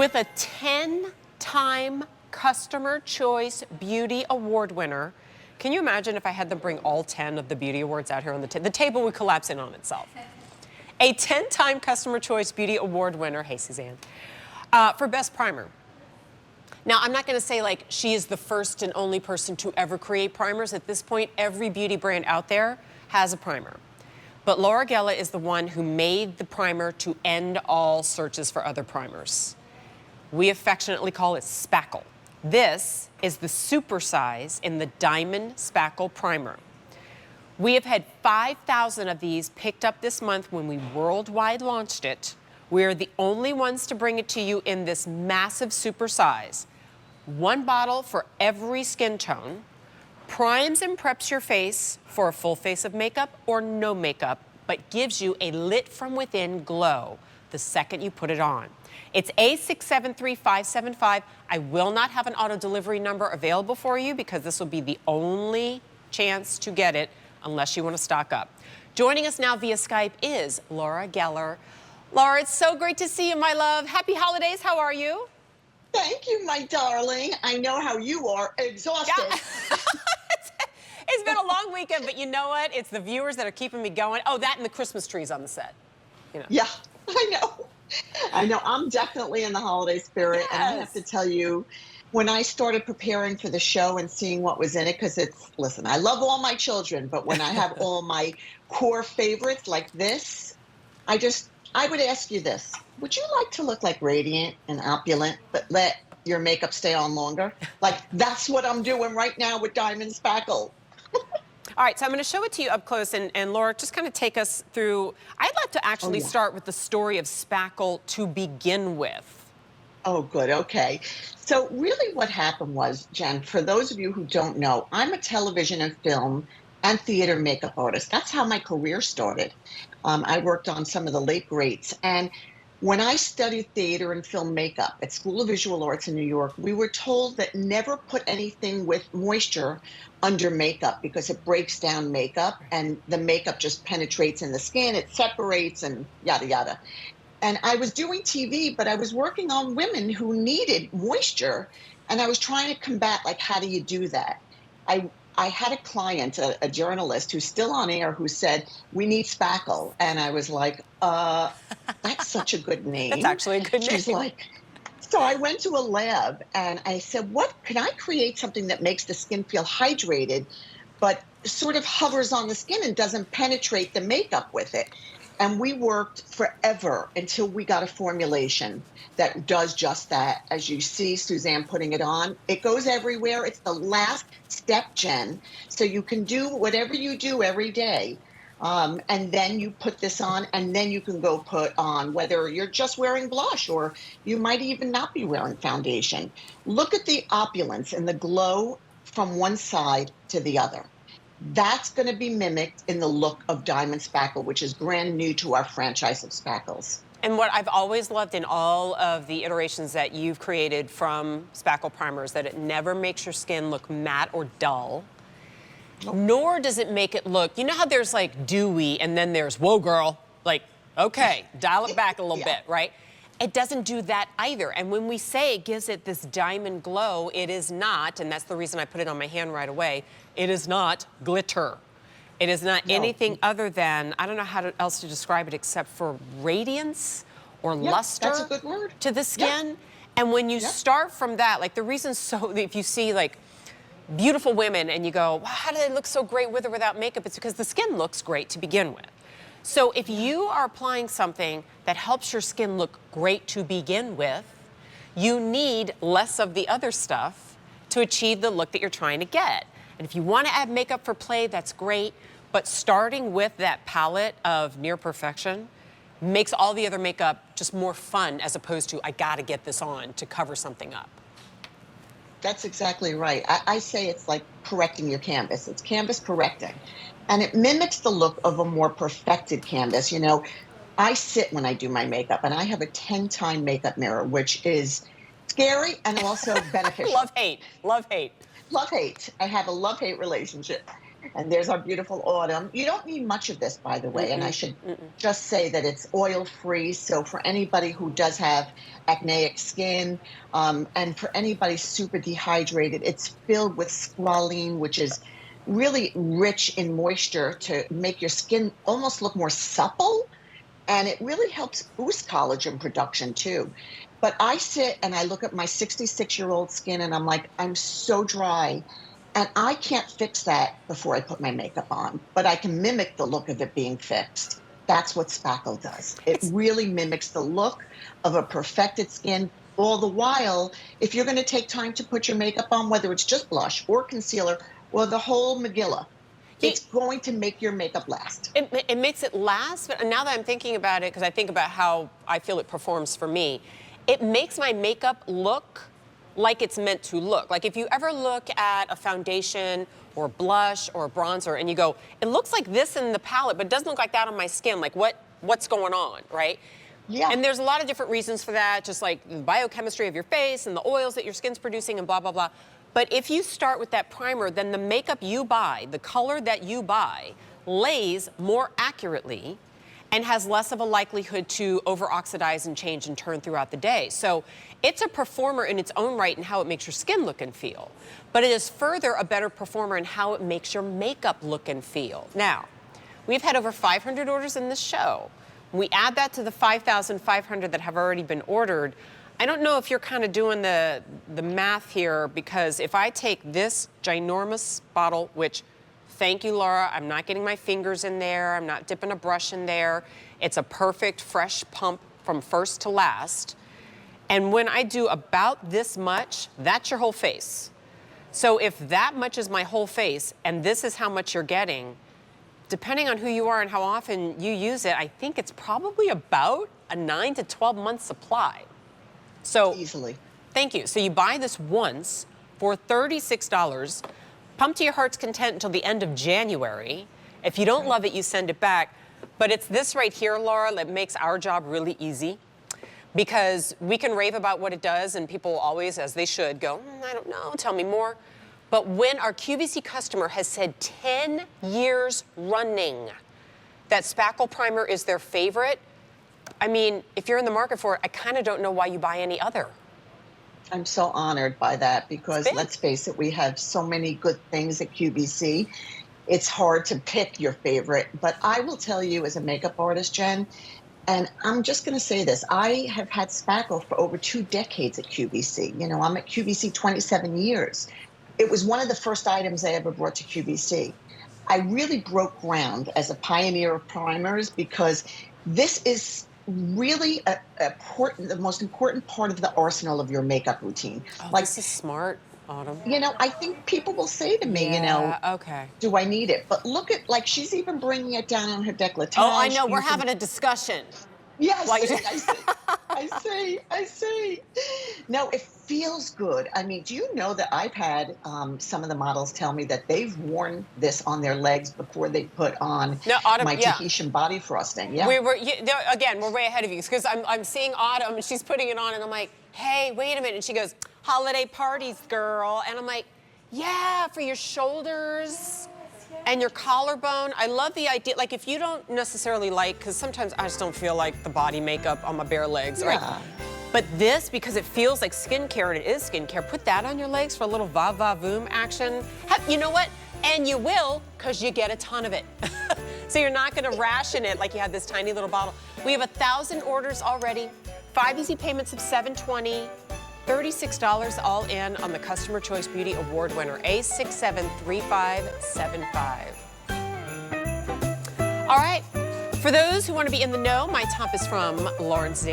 With a 10-time Customer Choice Beauty Award winner, can you imagine if I had them bring all 10 of the beauty awards out here on the table? The table would collapse in on itself. A 10-time Customer Choice Beauty Award winner, hey Suzanne, for Best Primer. Now, I'm not going to say like she is the first and only person to ever create primers. At this point, every beauty brand out there has a primer. But Laura Geller is the one who made the primer to end all searches for other primers. We affectionately call it Spackle. This is the supersize in the Diamnd Spackle Primer. We have had 5,000 of these picked up this month when we worldwide launched it. We're the only ones to bring it to you in this massive supersize. One bottle for every skin tone. Primes and preps your face for a full face of makeup or no makeup, but gives you a lit from within glow the second you put it on. It's A673575. I will not have an auto delivery number available for you because this will be the only chance to get it unless you want to stock up. Joining us now via Skype is Laura Geller. Laura, it's so great to see you, my love. Happy holidays. How are you? Thank you, my darling. I know how you are, exhausted. Yeah. It's been a long weekend, but you know what? It's the viewers that are keeping me going. Oh, that and the Christmas trees on the set. You know. Yeah, I know. I know. I'm definitely in the holiday spirit. Yes. And I have to tell you, when I started preparing for the show and seeing what was in it, because listen, I love all my children, but when I have all my core favorites like this, I would ask you this. Would you like to look like radiant and opulent, but let your makeup stay on longer? Like, that's what I'm doing right now with Diamnd Spackle. All right, so I'm going to show it to you up close, and Laura, just kind of take us through. I'd like to actually start with the story of Spackle to begin with. Oh, good. Okay. So really what happened was, Jen, for those of you who don't know, I'm a television and film and theater makeup artist. That's how my career started. I worked on some of the late greats. And when I studied theater and film makeup at School of Visual Arts in New York, we were told that never put anything with moisture under makeup because it breaks down makeup and the makeup just penetrates in the skin, it separates and yada, yada. And I was doing TV, but I was working on women who needed moisture. And I was trying to combat, like, how do you do that? I had a client, a journalist who's still on air, who said, we need Spackle. And I was like, that's such a good name. That's actually a good name. She's like, so I went to a lab and I said, can I create something that makes the skin feel hydrated, but sort of hovers on the skin and doesn't penetrate the makeup with it? And we worked forever until we got a formulation that does just that. As you see Suzanne putting it on, it goes everywhere. It's the last step, Jen. So you can do whatever you do every day. And then you put this on, and then you can go put on whether you're just wearing blush or you might even not be wearing foundation. Look at the opulence and the glow from one side to the other. That's going to be mimicked in the look of Diamnd Spackle, which is brand new to our franchise of Spackles. And what I've always loved in all of the iterations that you've created from Spackle Primer is that it never makes your skin look matte or dull, nor does it make it look, you know how there's like dewy and then there's, whoa, girl, like, okay, dial it back a little bit, right? It doesn't do that either. And when we say it gives it this diamond glow, it is not, and that's the reason I put it on my hand right away, it is not glitter. It is not anything other than, I don't know how else to describe it except for radiance or luster that's a good word. to the skin. And when you start from that, like the reason if you see like beautiful women and you go, wow, how do they look so great with or without makeup? It's because the skin looks great to begin with. So if you are applying something that helps your skin look great to begin with, you need less of the other stuff to achieve the look that you're trying to get. And if you want to add makeup for play, that's great. But starting with that palette of near perfection makes all the other makeup just more fun as opposed to, I got to get this on to cover something up. That's exactly right. I say it's like correcting your canvas. It's canvas correcting. And it mimics the look of a more perfected canvas. You know, I sit when I do my makeup, and I have a 10-time makeup mirror, which is scary and also beneficial. Love, hate. Love, hate. Love, hate. I have a love-hate relationship. And there's our beautiful Autumn. You don't need much of this, by the way, and I Mm-mm, should mm-mm. just say that it's oil-free. So for anybody who does have acneic skin, and for anybody super dehydrated, it's filled with squalene, which is really rich in moisture to make your skin almost look more supple, and it really helps boost collagen production too. But I sit and I look at my 66-year-old skin and I'm like, I'm so dry. And I can't fix that before I put my makeup on, but I can mimic the look of it being fixed. That's what Spackle does. It It's really mimics the look of a perfected skin. All the while, if you're going to take time to put your makeup on, whether it's just blush or concealer or the whole Megillah, you, it's going to make your makeup last. it makes it last, but now that I'm thinking about it, because I think about how I feel it performs for me, it makes my makeup look like it's meant to look. Like if you ever look at a foundation or blush or bronzer and you go, it looks like this in the palette, but it doesn't look like that on my skin. Like what's going on, right? Yeah. And there's a lot of different reasons for that, just like the biochemistry of your face and the oils that your skin's producing and blah, blah, blah. But if you start with that primer, then the makeup you buy, the color that you buy, lays more accurately and has less of a likelihood to over-oxidize and change and turn throughout the day. So it's a performer in its own right in how it makes your skin look and feel. But it is further a better performer in how it makes your makeup look and feel. Now, we've had over 500 orders in this show. We add that to the 5,500 that have already been ordered. I don't know if you're kind of doing the math here, because if I take this ginormous bottle, which, thank you, Laura, I'm not getting my fingers in there, I'm not dipping a brush in there. It's a perfect fresh pump from first to last. And when I do about this much, that's your whole face. So if that much is my whole face and this is how much you're getting, depending on who you are and how often you use it, I think it's probably about a 9 to 12 month supply. So Easily. thank you. So you buy this once for $36, pump to your heart's content until the end of January. If you don't love it, you send it back. But it's this right here, Laura, that makes our job really easy, because we can rave about what it does and people always, as they should, go, I don't know, tell me more. But when our QVC customer has said 10 years running that Spackle Primer is their favorite, I mean, if you're in the market for it, I kind of don't know why you buy any other. I'm so honored by that, because let's face it, we have so many good things at QVC. It's hard to pick your favorite, but I will tell you, as a makeup artist, Jen, and I'm just going to say this, I have had Spackle for over 2 decades at QVC. You know, I'm at QVC 27 years. It was one of the first items I ever brought to QVC. I really broke ground as a pioneer of primers, because this is really the most important part of the arsenal of your makeup routine. Oh, Like, this is smart, Autumn. you know, I think people will say to me, you know, Yeah, okay. do I need it? But look at, like, she's even bringing it down on her décolletage. Oh, I know, we're having a discussion. Yes, While you're- I see. No, it feels good. I mean, do you know that I've had some of the models tell me that they've worn this on their legs before they put on No, Autumn, my yeah. Tahitian body frosting? Yeah. Again, we're way ahead of you, because I'm seeing Autumn and she's putting it on and I'm like, hey, wait a minute. And she goes, holiday parties, girl. And I'm like, yeah, for your shoulders and your collarbone. I love the idea. Like, if you don't necessarily like, because sometimes I just don't feel like the body makeup on my bare legs, right? Yeah. But this, because it feels like skincare and it is skincare, put that on your legs for a little va-va-voom action. You know what? And you will, because you get a ton of it. So you're not going to ration it like you had this tiny little bottle. We have 1,000 orders already, 5 easy payments of $720, $36 all in on the Customer Choice Beauty Award winner, A673575. All right, for those who want to be in the know, my top is from Lauren Zero.